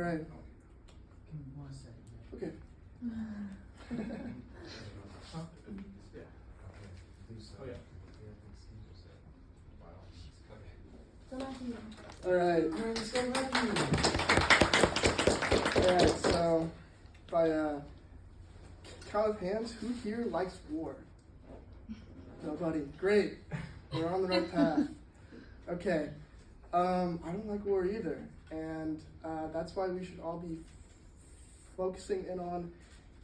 All right. Give me 1 second. Okay. Huh? Yeah. Oh, yeah. All right. Let's go Matthew. All right. So, by count of hands, who here likes war? Nobody. Great. We're on the right path. Okay. I don't like war either, and that's why we should all be focusing in on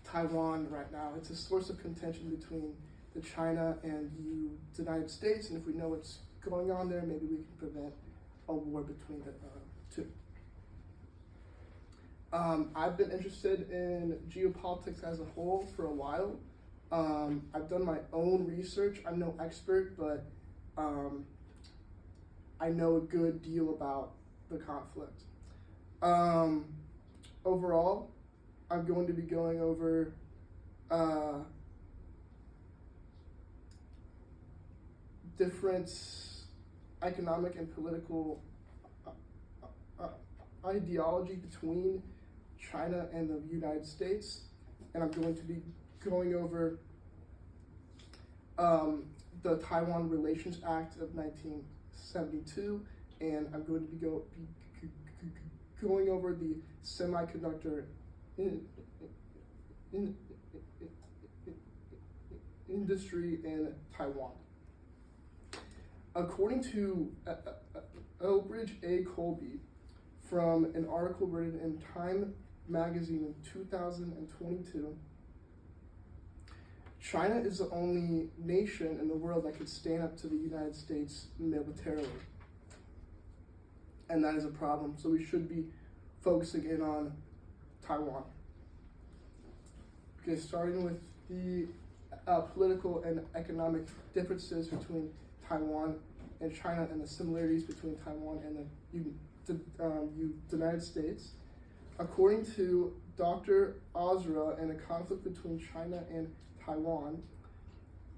Taiwan right now. It's a source of contention between the China and the United States, and if we know what's going on there, maybe we can prevent a war between the two. I've been interested in geopolitics as a whole for a while. I've done my own research. I'm no expert, but I know a good deal about the conflict. Overall, I'm going to be going over different economic and political ideology between China and the United States, and I'm going to be going over the Taiwan Relations Act of 1972, and I'm going to be going over the semiconductor industry in Taiwan. According to Elbridge A. Colby, from an article written in Time magazine in 2022, China is the only nation in the world that could stand up to the United States militarily. And that is a problem. So we should be focusing in on Taiwan. Okay, starting with the political and economic differences between Taiwan and China and the similarities between Taiwan and the United States. According to Dr. Ozra and a conflict between China and Taiwan,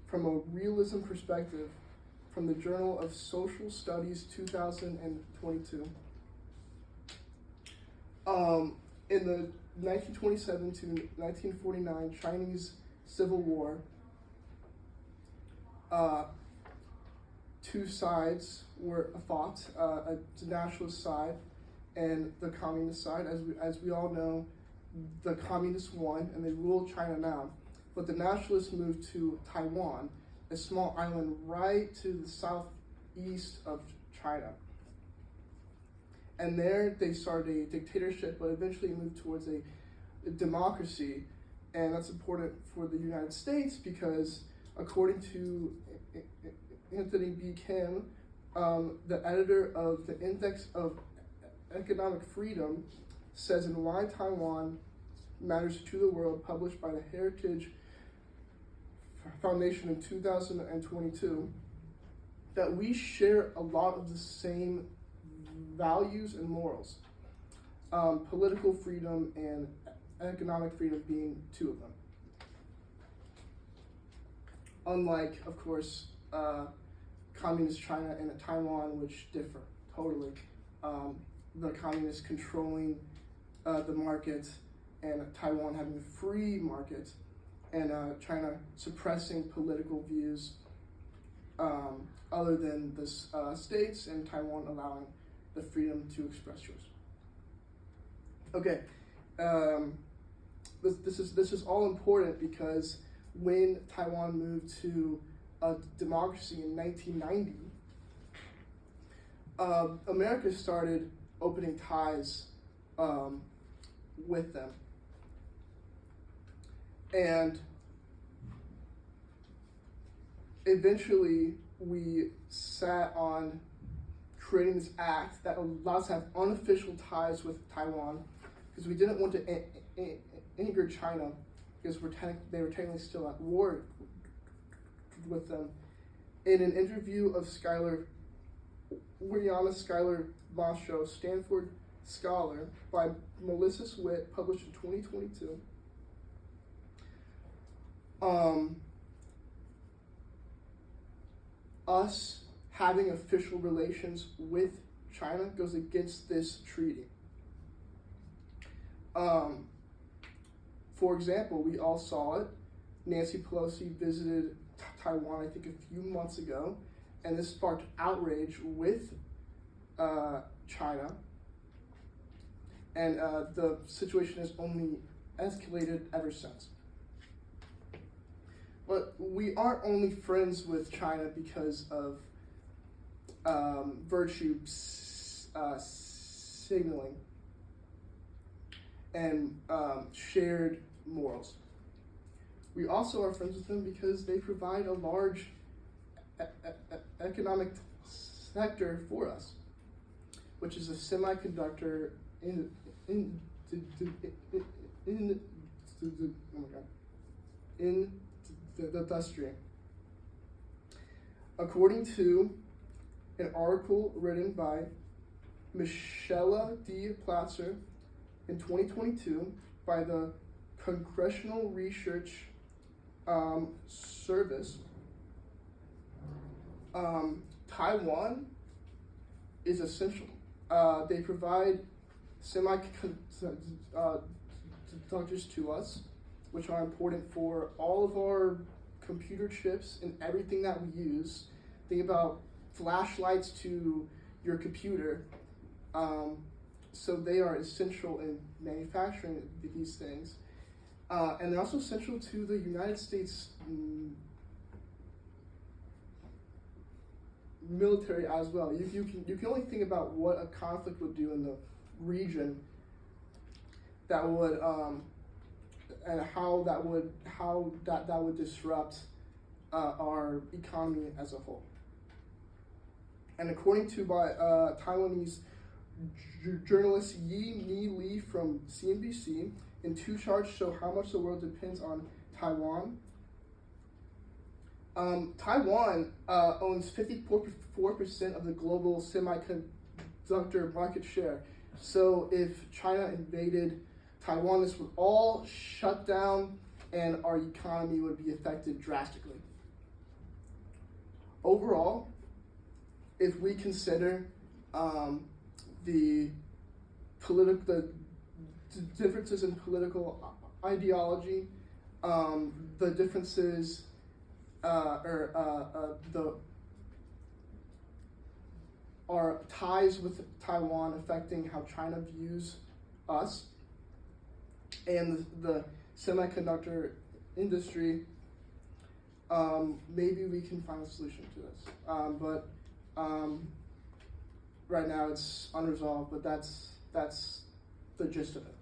from a realism perspective, from the Journal of Social Studies 2022, in the 1927 to 1949 Chinese Civil War, two sides were fought, the nationalist side and the communist side. As we all know, the communists won and they rule China now. But the nationalists moved to Taiwan, a small island right to the southeast of China. And there they started a dictatorship, but eventually moved towards a democracy. And that's important for the United States because, according to Anthony B. Kim, the editor of the Index of Economic Freedom, says in Why Taiwan Matters to the World, published by the Heritage Foundation in 2022, that we share a lot of the same values and morals, political freedom and economic freedom being two of them. Unlike, of course, communist China and Taiwan, which differ totally. The communists controlling the market and Taiwan having a free market, and China suppressing political views other than the states, and Taiwan allowing the freedom to express yours. Okay, this is all important because when Taiwan moved to a democracy in 1990, America started opening ties with them. And eventually we sat on creating this act that allows us to have unofficial ties with Taiwan, because we didn't want to anger China, because they were technically still at war with them. In an interview of Rihanna Schuyler Basho, Stanford scholar, by Melissa Switt, published in 2022, us having official relations with China goes against this treaty. For example, we all saw it. Nancy Pelosi visited Taiwan, I think, a few months ago, and this sparked outrage with China. And the situation has only escalated ever since. But we aren't only friends with China because of virtue signaling and shared morals. We also are friends with them because they provide a large economic sector for us, which is a semiconductor industry. According to an article written by Michelle D. Platzer in 2022 by the Congressional Research Service, Taiwan is essential. They provide semiconductors to us, which are important for all of our computer chips and everything that we use. Think about flashlights to your computer. So they are essential in manufacturing these things. And they're also essential to the United States military as well. You can only think about what a conflict would do in the region that would and how that would disrupt our economy as a whole. And according to Taiwanese journalist Yi Lee from CNBC, in two charts show how much the world depends on Taiwan. Taiwan owns 54% of the global semiconductor market share. So if China invaded Taiwan, this would all shut down and our economy would be affected drastically. Overall, if we consider the differences in political ideology, the differences our ties with Taiwan affecting how China views us, and the semiconductor industry, maybe we can find a solution to this. But right now it's unresolved, but that's the gist of it.